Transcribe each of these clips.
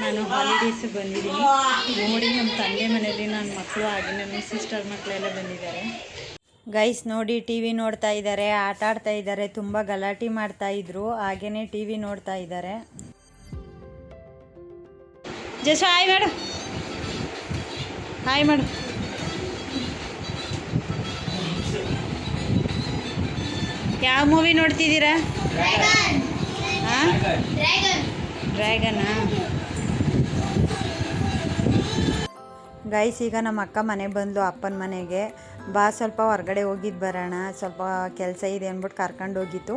ನಾನು ಹಾಲಿಡೇಸ್ ಬಂದಿದ್ದೀನಿ ನೋಡಿ. ನಮ್ಮ ತಂದೆ ಮನೆಯಲ್ಲಿ ನನ್ನ ಮಕ್ಕಳು ಹಾಗೆ ನನ್ನ ಸಿಸ್ಟರ್ ಮಕ್ಕಳೆಲ್ಲ ಬಂದಿದ್ದಾರೆ. ಗೈಸ್ ನೋಡಿ ಟಿ ವಿ ನೋಡ್ತಾ ಇದ್ದಾರೆ, ಆಟ ಆಡ್ತಾ ಇದ್ದಾರೆ, ತುಂಬ ಗಲಾಟೆ ಮಾಡ್ತಾ ಇದ್ರು. ಹಾಗೇನೆ ಟಿ ವಿ ನೋಡ್ತಾ ಇದ್ದಾರೆ. ಜಸ್ಟ್ ಹಾಯ್ ಮಾಡು, ಹಾಯ್ ಮಾಡು. ಯಾವ ಮೂವಿ ನೋಡ್ತಿದ್ದೀರಾ? ಹಾಂ, ಡ್ರ್ಯಾಗನಾ? ಗೈಸ್ ಈಗ ನಮ್ಮ ಅಕ್ಕ ಮನೆಗೆ ಬಂದ್ಲು, ಅಪ್ಪನ ಮನೆಗೆ. ಬಾ ಸ್ವಲ್ಪ ಹೊರಗಡೆ ಹೋಗಿದ್ದು ಬರೋಣ, ಸ್ವಲ್ಪ ಕೆಲಸ ಇದೆ ಅಂದ್ಬಿಟ್ಟು ಕರ್ಕೊಂಡು ಹೋಗಿತ್ತು.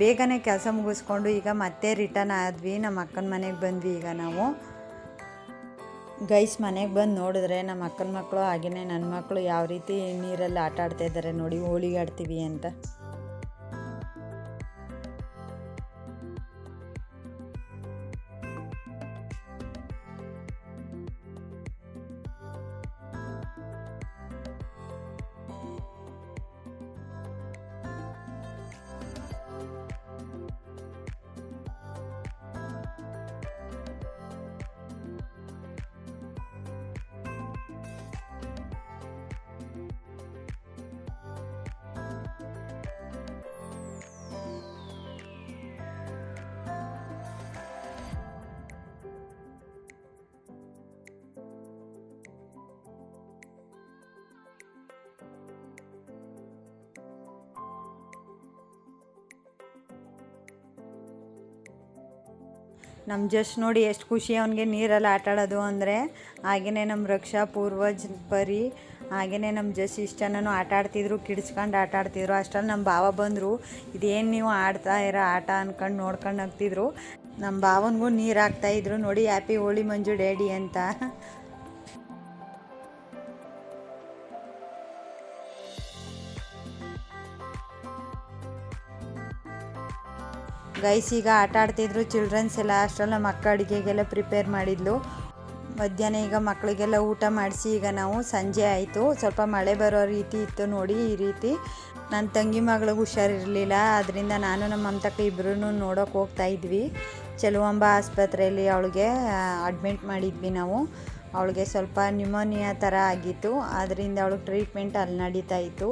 ಬೇಗನೆ ಕೆಲಸ ಮುಗಿಸ್ಕೊಂಡು ಈಗ ಮತ್ತೆ ರಿಟರ್ನ್ ಆದ್ವಿ. ನಮ್ಮ ಅಕ್ಕನ ಮನೆಗೆ ಬಂದ್ವಿ ಈಗ ನಾವು. ಗೈಸ್ ಮನೆಗೆ ಬಂದು ನೋಡಿದ್ರೆ ನಮ್ಮ ಅಕ್ಕನ ಮಕ್ಕಳು ಹಾಗೆಯೇ ನನ್ನ ಮಕ್ಕಳು ಯಾವ ರೀತಿ ನೀರಲ್ಲಿ ಆಟ ಆಡ್ತಾ ಇದ್ದಾರೆ ನೋಡಿ, ಹೋಳಿಗೆ ಆಡ್ತೀವಿ ಅಂತ. ನಮ್ಮ ಜಸ್ಟ್ ನೋಡಿ ಎಷ್ಟು ಖುಷಿ ಅವನಿಗೆ ನೀರಲ್ಲಿ ಆಟ ಆಡೋದು ಅಂದರೆ. ಹಾಗೆಯೇ ನಮ್ಮ ರಕ್ಷಾ, ಪೂರ್ವಜ್, ಪರಿ ಹಾಗೆಯೇ ನಮ್ಮ ಜಸ್ಟ್ ಇಷ್ಟು ಜನನೂ ಆಟ ಆಡ್ತಿದ್ರು, ಕಿಡ್ಸ್ಕೊಂಡು ಆಟ ಆಡ್ತಿದ್ರು. ಅಷ್ಟರಲ್ಲಿ ನಮ್ಮ ಭಾವ ಬಂದರು. ಇದೇನು ನೀವು ಆಡ್ತಾ ಇರೋ ಆಟ ಅಂದ್ಕೊಂಡು ನೋಡ್ಕೊಂಡು ಹೋಗ್ತಿದ್ರು. ನಮ್ಮ ಭಾವನಿಗೂ ನೀರು ಹಾಕ್ತಾಯಿದ್ರು ನೋಡಿ, ಹ್ಯಾಪಿ ಹೋಳಿ ಮಂಜು ಡ್ಯಾಡಿ ಅಂತ. ಗೈಸ್ ಈಗ ಆಟ ಆಡ್ತಿದ್ರು ಚಿಲ್ಡ್ರನ್ಸ್ ಎಲ್ಲ. ಅಷ್ಟರಲ್ಲಿ ನಮ್ಮ ಅಕ್ಕ ಅಡುಗೆಗೆಲ್ಲ ಪ್ರಿಪೇರ್ ಮಾಡಿದ್ಲು. ಮಧ್ಯಾಹ್ನ ಈಗ ಮಕ್ಕಳಿಗೆಲ್ಲ ಊಟ ಮಾಡಿಸಿ ಈಗ ನಾವು ಸಂಜೆ ಆಯಿತು. ಸ್ವಲ್ಪ ಮಳೆ ಬರೋ ರೀತಿ ಇತ್ತು ನೋಡಿ. ಈ ರೀತಿ ನನ್ನ ತಂಗಿ ಮಗಳಿಗೆ ಹುಷಾರಿರಲಿಲ್ಲ, ಅದರಿಂದ ನಾನು ನಮ್ಮ ಮಮತಕ್ಕ ಇಬ್ಬರೂ ನೋಡೋಕೆ ಹೋಗ್ತಾಯಿದ್ವಿ. ಚೆಲುವಾಂಬ ಆಸ್ಪತ್ರೆಯಲ್ಲಿ ಅವಳಿಗೆ ಅಡ್ಮಿಟ್ ಮಾಡಿದ್ವಿ ನಾವು. ಅವಳಿಗೆ ಸ್ವಲ್ಪ ನ್ಯೂಮೋನಿಯಾ ಥರ ಆಗಿತ್ತು, ಅದರಿಂದ ಅವಳಿಗೆ ಟ್ರೀಟ್ಮೆಂಟ್ ಅಲ್ಲಿ ನಡೀತಾ ಇತ್ತು.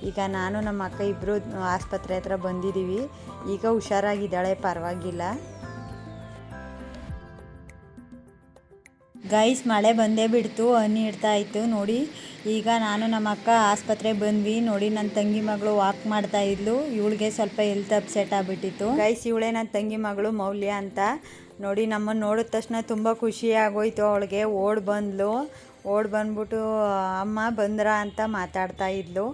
ಈಗ ನಾನು ನಮ್ಮ ಅಕ್ಕ ಇಬ್ಬರು ಆಸ್ಪತ್ರೆ ಹತ್ರ ಬಂದಿದ್ದೀವಿ. ಈಗ ಹುಷಾರಾಗಿದ್ದಾಳೆ, ಪರವಾಗಿಲ್ಲ. ಗೈಸ್ ಮಳೆ ಬಂದೇ ಬಿಡ್ತು, ಹನಿ ಇಡ್ತಾ ಇತ್ತು ನೋಡಿ. ಈಗ ನಾನು ನಮ್ಮ ಅಕ್ಕ ಆಸ್ಪತ್ರೆಗೆ ಬಂದ್ವಿ ನೋಡಿ. ನನ್ನ ತಂಗಿ ಮಗಳು ವಾಕ್ ಮಾಡ್ತಾ ಇದ್ಲು, ಇವಳಿಗೆ ಸ್ವಲ್ಪ ಹೆಲ್ತ್ ಅಪ್ಸೆಟ್ ಆಗಿಬಿಟ್ಟಿತ್ತು. ಗೈಸ್ ಇವಳೇ ನನ್ನ ತಂಗಿ ಮಗಳು ಮೌಲ್ಯ ಅಂತ ನೋಡಿ. ನಮ್ಮನ್ನು ನೋಡಿದ ತಕ್ಷಣ ತುಂಬ ಖುಷಿ ಆಗೋಯ್ತು ಅವಳಿಗೆ. ಓಡ್ ಬಂದ್ಬಿಟ್ಟು ಅಮ್ಮ ಬಂದ್ರ ಅಂತ ಮಾತಾಡ್ತಾ ಇದ್ಲು.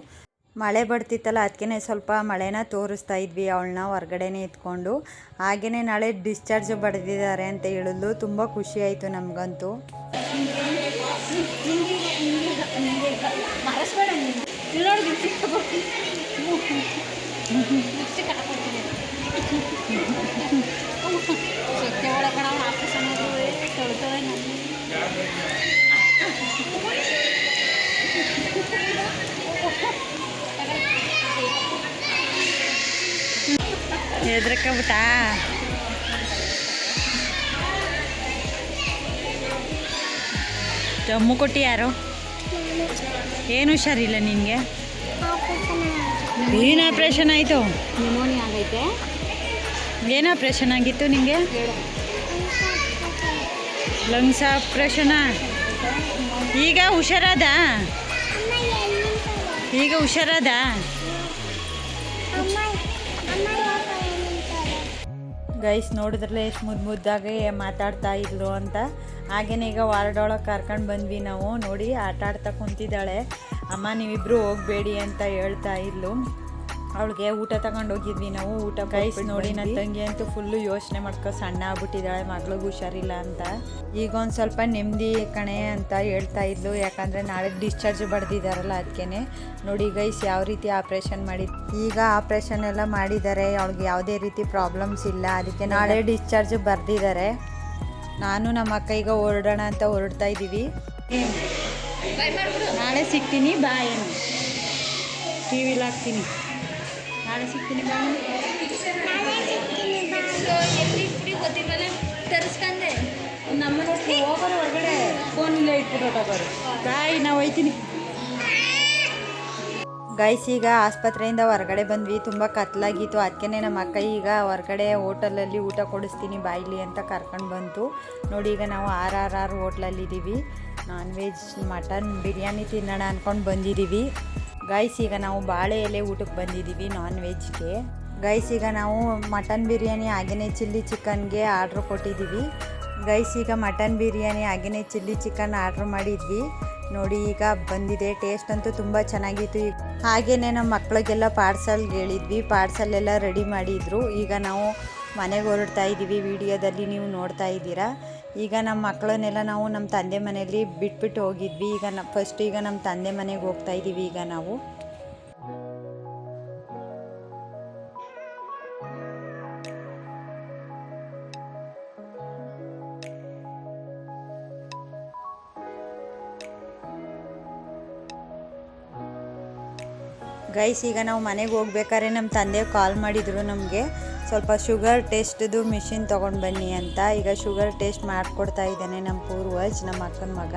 ಮಳೆ ಬರ್ತಿತ್ತಲ್ಲ, ಅದಕ್ಕೆ ಸ್ವಲ್ಪ ಮಳೆನ ತೋರಿಸ್ತಾ ಇದ್ವಿ ಅವಳನ್ನ ಹೊರಗಡೆನೇ ಎತ್ಕೊಂಡು. ಹಾಗೆಯೇ ನಾಳೆ ಡಿಸ್ಚಾರ್ಜ್ ಬರೆದಿದ್ದಾರೆ ಅಂತ ಹೇಳಿದ್ಲು. ತುಂಬ ಖುಷಿ ಆಯಿತು ನಮಗಂತೂ. ಹೆದ್ರಕಬಿಟ್ಟಾ? ಜಮ್ಮು ಕೊಟ್ಟು ಯಾರು? ಏನು ಹುಷಾರಿಲ್ಲ ನಿನಗೆ? ಏನು ಆಪ್ರೇಷನ್ ಆಯಿತು? ನ್ಯೂಮೋನಿಯಾ ಆಗೈತೆ. ಏನು ಆಪ್ರೇಷನ್ ಆಗಿತ್ತು ನಿನಗೆ? ಲಂಗ್ಸ್ ಆಪ್ರೇಷನಾ? ಈಗ ಹುಷಾರಾದ? ಈಗ ಹುಷಾರಾದ? ಗೈಸ್ ನೋಡಿದ್ರಲ್ಲ ಎಷ್ಟು ಮುದ್ದಾಗೆ ಮಾತಾಡ್ತಾ ಇದ್ರು ಅಂತ. ಹಾಗೇನೆ ಈಗ ವಾರ್ಡ್ ಒಳಗೆ ಕರ್ಕೊಂಡು ಬಂದ್ವಿ ನಾವು ನೋಡಿ. ಆಟ ಆಡ್ತಾ ಕುಂತಿದ್ದಾಳೆ. ಅಮ್ಮ ನೀವಿಬ್ಬರು ಹೋಗಬೇಡಿ ಅಂತ ಹೇಳ್ತಾ ಇದ್ಲು. ಅವಳಿಗೆ ಊಟ ತಗೊಂಡು ಹೋಗಿದ್ವಿ ನಾವು. ಊಟ ಗೈಸ್ ನೋಡಿ ನನ್ನ ತಂಗಿ ಅಂತೂ ಫುಲ್ಲು ಯೋಚನೆ ಮಾಡ್ಕೊ ಸಣ್ಣ ಆಗ್ಬಿಟ್ಟಿದ್ದಾಳೆ, ಮಗಳಿಗೆ ಹುಷಾರಿಲ್ಲ ಅಂತ. ಈಗ ಒಂದು ಸ್ವಲ್ಪ ನೆಮ್ಮದಿ ಕಣೆ ಅಂತ ಹೇಳ್ತಾ ಇದ್ಲು, ಯಾಕಂದರೆ ನಾಳೆ ಡಿಸ್ಚಾರ್ಜ್ ಬರೆದಿದ್ದಾರಲ್ಲ ಅದಕ್ಕೆ. ನೋಡಿ ಗೈಸ್ ಯಾವ ರೀತಿ ಆಪ್ರೇಷನ್ ಈಗ ಆಪ್ರೇಷನ್ ಎಲ್ಲ ಮಾಡಿದ್ದಾರೆ. ಅವಳಿಗೆ ಯಾವುದೇ ರೀತಿ ಪ್ರಾಬ್ಲಮ್ಸ್ ಇಲ್ಲ, ಅದಕ್ಕೆ ನಾಳೆ ಡಿಸ್ಚಾರ್ಜ್ ಬರೆದಿದ್ದಾರೆ. ನಾನು ನಮ್ಮ ಅಕ್ಕ ಈಗ ಹೊರಡೋಣ ಅಂತ ಹೊರಡ್ತಾ ಇದ್ದೀವಿ. ನಾಳೆ ಸಿಗ್ತೀನಿ ಬಾಯ್, ಟಿ ವಿಲಿ ಹಾಕ್ತೀನಿ. ನಾಳೆ ಸಿಗ್ತೀನಿ ಬಾಯ್. ಗೊತ್ತಿಲ್ವಲ್ಲ ತರಿಸ್ಕಂದೆ ಹೋಗೋರು ಹೊರಗಡೆ ಫೋನ್ ಇಲ್ಲೇ ಇಟ್ಬಿಟ್ಟು ಹೊಟ್ಟೋಗೋರು. ಬಾಯ್, ನಾವು ಹೋಯ್ತೀನಿ. ಗೈಸ್, ಈಗ ಆಸ್ಪತ್ರೆಯಿಂದ ಹೊರಗಡೆ ಬಂದ್ವಿ. ತುಂಬ ಕತ್ಲಾಗಿತ್ತು. ಅದಕ್ಕೆ ನಮ್ಮ ಅಕ್ಕ ಈಗ ಹೊರಗಡೆ ಹೋಟೆಲಲ್ಲಿ ಊಟ ಕೊಡಿಸ್ತೀನಿ ಬಾಯ್ಲಿ ಅಂತ ಕರ್ಕೊಂಡು ಬಂತು. ನೋಡಿ, ಈಗ ನಾವು RRR ಹೋಟ್ಲಲ್ಲಿದ್ದೀವಿ. ನಾನ್ ವೆಜ್ ಮಟನ್ ಬಿರಿಯಾನಿ ತಿನ್ನೋಣ ಅಂದ್ಕೊಂಡು ಬಂದಿದ್ದೀವಿ. ಗೈಸ್, ಈಗ ನಾವು ಬಾಳೆ ಎಲೆ ಊಟಕ್ಕೆ ಬಂದಿದ್ದೀವಿ ನಾನ್ ವೆಜ್ಗೆ. ಗೈಸ್, ಈಗ ನಾವು ಮಟನ್ ಬಿರಿಯಾನಿ ಹಾಗೆಯೇ ಚಿಲ್ಲಿ ಚಿಕನ್ಗೆ ಆರ್ಡ್ರ್ ಕೊಟ್ಟಿದ್ದೀವಿ. ಗೈಸ್, ಈಗ ಮಟನ್ ಬಿರಿಯಾನಿ ಹಾಗೆಯೇ ಚಿಲ್ಲಿ ಚಿಕನ್ ಆರ್ಡ್ರ್ ಮಾಡಿದ್ವಿ. ನೋಡಿ, ಈಗ ಬಂದಿದೆ. ಟೇಸ್ಟ್ ಅಂತೂ ತುಂಬ ಚೆನ್ನಾಗಿತ್ತು. ಹಾಗೆಯೇ ನಮ್ಮ ಮಕ್ಕಳಿಗೆಲ್ಲ ಪಾರ್ಸಲ್ಗೆ ಹೇಳಿದ್ವಿ. ಪಾರ್ಸಲ್ ಎಲ್ಲ ರೆಡಿ ಮಾಡಿದ್ರು. ಈಗ ನಾವು ಮನೆಗೆ ಹೊರಡ್ತಾ ಇದ್ದೀವಿ. ವಿಡಿಯೋದಲ್ಲಿ ನೀವು ನೋಡ್ತಾ ಇದ್ದೀರಾ. ಈಗ ನಮ್ಮ ಮಕ್ಕಳನ್ನೆಲ್ಲ ನಾವು ನಮ್ಮ ತಂದೆ ಮನೆಯಲ್ಲಿ ಬಿಟ್ಬಿಟ್ಟು ಹೋಗಿದ್ವಿ. ಈಗ ಈಗ ನಮ್ಮ ತಂದೆ ಮನೆಗೆ ಹೋಗ್ತಾ ಇದ್ದೀವಿ ಈಗ ನಾವು. ಗೈಸ್, ಈಗ ನಾವು ಮನೆಗೆ ಹೋಗ್ಬೇಕಾದ್ರೆ ನಮ್ಮ ತಂದೆ ಕಾಲ್ ಮಾಡಿದರು ನಮಗೆ. ಸ್ವಲ್ಪ ಶುಗರ್ ಟೆಸ್ಟ್ದು ಮಿಷಿನ್ ತೊಗೊಂಡು ಬನ್ನಿ ಅಂತ. ಈಗ ಶುಗರ್ ಟೆಸ್ಟ್ ಮಾಡಿಕೊಡ್ತಾ ಇದ್ದಾನೆ ನಮ್ಮ ಪೂರ್ವಜ್, ನಮ್ಮ ಅಕ್ಕನ ಮಗ.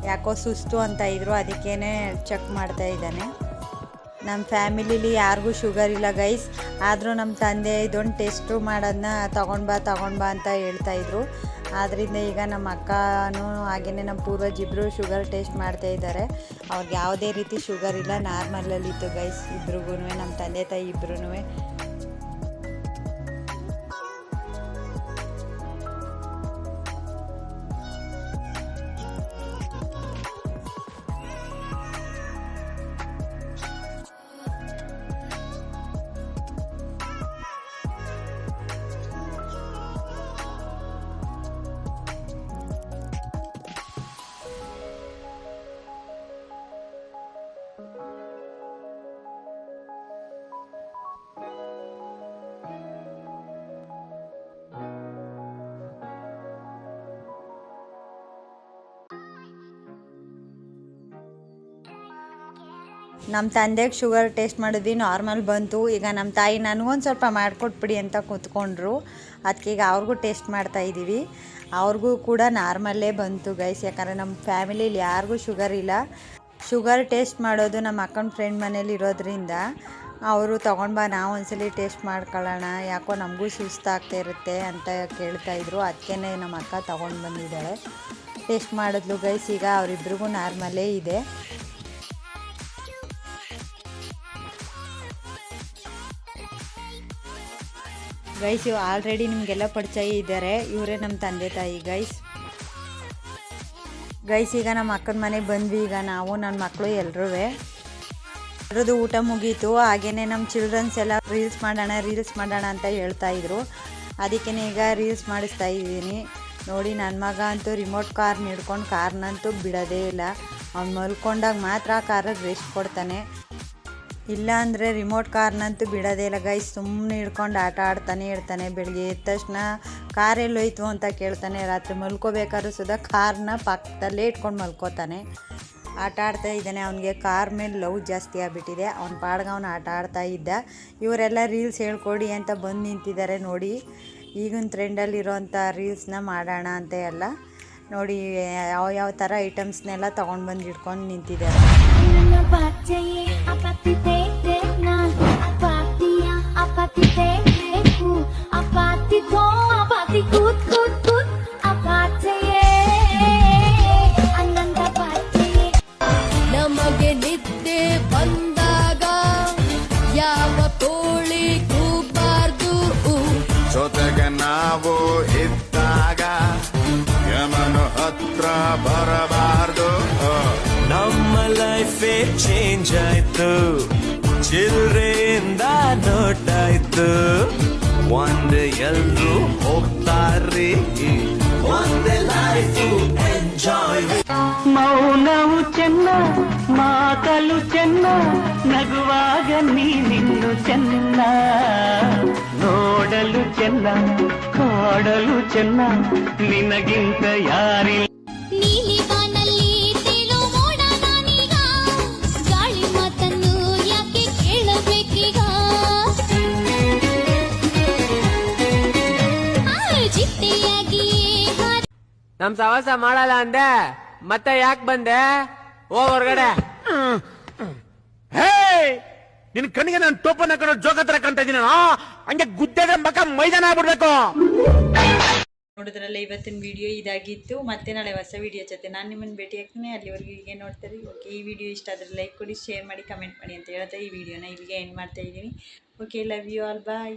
ಯಾಕೋ ಸುಸ್ತು ಅಂತ ಇದ್ರು, ಅದಕ್ಕೇ ಚೆಕ್ ಮಾಡ್ತಾ ಇದ್ದಾನೆ. ನಮ್ಮ ಫ್ಯಾಮಿಲಿಲಿ ಯಾರಿಗೂ ಶುಗರ್ ಇಲ್ಲ ಗೈಸ್. ಆದರೂ ನಮ್ಮ ತಂದೆ ಇದೊಂದು ಟೆಸ್ಟು ಮಾಡೋದನ್ನ ತಗೊಂಡು ಬಾ ಅಂತ ಹೇಳ್ತಾಯಿದ್ರು. ಆದ್ದರಿಂದ ಈಗ ನಮ್ಮ ಅಕ್ಕನೂ ಹಾಗೆಯೇ ನಮ್ಮ ಪೂರ್ವಜ್ ಇಬ್ಬರು ಶುಗರ್ ಟೆಸ್ಟ್ ಮಾಡ್ತಾ ಇದ್ದಾರೆ. ಅವ್ರಿಗೆ ಯಾವುದೇ ರೀತಿ ಶುಗರ್ ಇಲ್ಲ, ನಾರ್ಮಲಲ್ಲಿತ್ತು ಗೈಸ್ ಇಬ್ರಿಗೂ, ನಮ್ಮ ತಂದೆ ತಾಯಿ ಇಬ್ರೂ. ನಮ್ಮ ತಂದೆಗೆ ಶುಗರ್ ಟೆಸ್ಟ್ ಮಾಡಿದ್ವಿ, ನಾರ್ಮಲ್ ಬಂತು. ಈಗ ನಮ್ಮ ತಾಯಿ ನನಗೊಂದು ಸ್ವಲ್ಪ ಮಾಡಿಕೊಟ್ಬಿಡಿ ಅಂತ ಕೂತ್ಕೊಂಡ್ರು. ಅದಕ್ಕೆ ಈಗ ಅವ್ರಿಗೂ ಟೆಸ್ಟ್ ಮಾಡ್ತಾಯಿದ್ದೀವಿ. ಅವ್ರಿಗೂ ಕೂಡ ನಾರ್ಮಲ್ಲೇ ಬಂತು ಗೈಸ್. ಯಾಕಂದರೆ ನಮ್ಮ ಫ್ಯಾಮಿಲೀಲಿ ಯಾರಿಗೂ ಶುಗರ್ ಇಲ್ಲ. ಶುಗರ್ ಟೆಸ್ಟ್ ಮಾಡೋದು ನಮ್ಮ ಅಕ್ಕನ ಫ್ರೆಂಡ್ ಮನೇಲಿ ಇರೋದ್ರಿಂದ ಅವರು ತೊಗೊಂಡು ಬಾ, ನಾವು ಒಂದ್ಸಲಿ ಟೆಸ್ಟ್ ಮಾಡ್ಕೊಳ್ಳೋಣ, ಯಾಕೋ ನಮಗೂ ಸುಸ್ತಾಗ್ತಾ ಇರುತ್ತೆ ಅಂತ ಕೇಳ್ತಾಯಿದ್ರು. ಅದಕ್ಕೇ ನಮ್ಮ ಅಕ್ಕ ತೊಗೊಂಡು ಬಂದಿದ್ದಾಳೆ. ಟೆಸ್ಟ್ ಮಾಡಿದ್ಲು ಗೈಸ್. ಈಗ ಅವರಿಬ್ರಿಗೂ ನಾರ್ಮಲ್ಲೇ ಇದೆ. ಗೈಸ್, ಇವು ಆಲ್ರೆಡಿ ನಿಮಗೆಲ್ಲ ಪರಿಚಯ ಇದ್ದಾರೆ. ಇವರೇ ನಮ್ಮ ತಂದೆ ತಾಯಿ ಗೈಸ್. ಈಗ ನಮ್ಮ ಅಕ್ಕನ ಮನೆಗೆ ಬಂದ್ವಿ. ಈಗ ನಾವು ನನ್ನ ಮಕ್ಕಳು ಎಲ್ಲರದ್ದು ಊಟ ಮುಗೀತು. ಹಾಗೆಯೇ ನಮ್ಮ ಚಿಲ್ಡ್ರನ್ಸ್ ಎಲ್ಲ ರೀಲ್ಸ್ ಮಾಡೋಣ ಅಂತ ಹೇಳ್ತಾಯಿದ್ರು. ಅದಕ್ಕೇ ಈಗ ರೀಲ್ಸ್ ಮಾಡಿಸ್ತಾ ಇದ್ದೀನಿ. ನೋಡಿ, ನನ್ನ ಮಗ ಅಂತೂ ರಿಮೋಟ್ ಕಾರ್ ಹಿಡ್ಕೊಂಡು ಕಾರ್ನಂತೂ ಬಿಡೋದೇ ಇಲ್ಲ. ಅವ್ನು ಮಲ್ಕೊಂಡಾಗ ಮಾತ್ರ ಕಾರಲ್ಲಿ ರೆಸ್ಟ್ ಕೊಡ್ತಾನೆ, ಇಲ್ಲ ಅಂದರೆ ರಿಮೋಟ್ ಕಾರ್ನಂತೂ ಬಿಡೋದೇ ಇಲ್ಲ ಗೈಸ್. ಸುಮ್ಮನೆ ಹಿಡ್ಕೊಂಡು ಆಟ ಆಡ್ತಾನೆ ಇರ್ತಾನೆ. ಬೆಳಗ್ಗೆ ಎದ್ದ ತಕ್ಷಣ ಕಾರ್ ಎಲ್ಲೋಯ್ತು ಅಂತ ಕೇಳ್ತಾನೆ. ರಾತ್ರಿ ಮಲ್ಕೋಬೇಕಾದ್ರೂ ಸುಧಾ ಕಾರ್ನ ಪಕ್ಕದಲ್ಲೇ ಇಟ್ಕೊಂಡು ಮಲ್ಕೋತಾನೆ. ಆಟ ಆಡ್ತಾ ಇದ್ದಾನೆ. ಅವನಿಗೆ ಕಾರ್ ಮೇಲೆ ಲವ್ ಜಾಸ್ತಿ ಆಗಿಬಿಟ್ಟಿದೆ. ಅವ್ನ ಪಾಡ್ಗೆ ಅವ್ನು ಆಟ ಆಡ್ತಾ ಇದ್ದ. ಇವರೆಲ್ಲ ರೀಲ್ಸ್ ಹೇಳ್ಕೊಡಿ ಅಂತ ಬಂದು ನಿಂತಿದ್ದಾರೆ. ನೋಡಿ, ಈಗಿನ ಟ್ರೆಂಡಲ್ಲಿರೋಂಥ ರೀಲ್ಸ್ನ ಮಾಡೋಣ ಅಂತ ಎಲ್ಲ. ನೋಡಿ, ಯಾವ ಥರ ಐಟಮ್ಸ್ನೆಲ್ಲ ತೊಗೊಂಡು ಬಂದು ಇಟ್ಕೊಂಡು ನಿಂತಿದ್ದಾರೆ. ನಮಗೆ ನಿದ್ದೆ ಬಂದಾಗ ಯಾವ ತೋಳಿ ಕೂಬಾರ್ದು, ಜೊತೆಗೆ ನಾವು ಇದ್ದಾಗ ಯಮನು ಹತ್ರ ಬರಬಾರ್ದು. ನಮ್ಮ ಲೈಫೇ ಚೇಂಜ್ ಆಯ್ತು, ಚಿಲ್ರೆಯಿಂದ ನೋಟಾಯ್ತು. ಒಂದೇ ಎಲ್ರು ಹೋಗ್ತಾರ್ರಿ, ಒಂದೇ ಲೈಫು ಎಂಜಾಯ್. ಮೌನವು ಚೆನ್ನ, ಮಾತಲು ಚೆನ್ನ, ನಗುವಾಗ ನೀನಿನ್ನು ಚೆನ್ನ. ನೋಡಲು ಚೆನ್ನ, ಕಾಡಲು ಚೆನ್ನ, ನಿನಗಿಂತ ಯಾರಿಲ್ಲ. ನೀಲಿ ಬಾನಲ್ಲಿ ತೇಲೋ ಮೋಡ ನಾನೀಗ, ಗಾಳಿ ಮಾತನ್ನು ಯಾಕೆ ಕೇಳಬೇಕೀಗ. ಚಿಟ್ಟೆಯಾಗಿಯೇ ನಮ್ ಸವಾಸ ಮಾಡಲ್ಲ ಅಂದೆ ಮತ್ತೆ ಯಾಕೆ ಬಂದೆ ಹೋಗ್ ಹೊರ್ಗಡೆ. ಹೇ ನಿನ್ ಕಣ್ಣಿಗೆ ನಾನು ಟೋಪನ್ ಹಾಕೊಂಡು ಜೋಗ ಹತ್ರ ಕಾಣ್ತಾ ಇದೀನಿ ಹಂಗೆ ಗುದ್ದೆ ಮಕ ಮೈದಾನ ಆಗ್ಬಿಡ್ಬೇಕು. ನೋಡಿದ್ರಲ್ಲ ಇವತ್ತಿನ ವಿಡಿಯೋ ಇದಾಗಿತ್ತು. ಮತ್ತೆ ನಾಳೆ ಹೊಸ ವಿಡಿಯೋ ಜೊತೆ ನಾನು ನಿಮ್ಮನ್ನು ಭೇಟಿ ಆಗ್ತೀನಿ. ಅಲ್ಲಿವರೆಗೂ ಹೀಗೆ ನೋಡ್ತಾರೆ. ಓಕೆ, ಈ ವಿಡಿಯೋ ಇಷ್ಟ ಆದರೆ ಲೈಕ್ ಕೊಡಿ, ಶೇರ್ ಮಾಡಿ, ಕಮೆಂಟ್ ಮಾಡಿ ಅಂತ ಹೇಳ್ತಾ ಈ ವಿಡಿಯೋನ ಇಲ್ಲಿಗೆ ಎಂಡ್ ಮಾಡ್ತಾ ಇದ್ದೀನಿ. Okay, love you all, bye.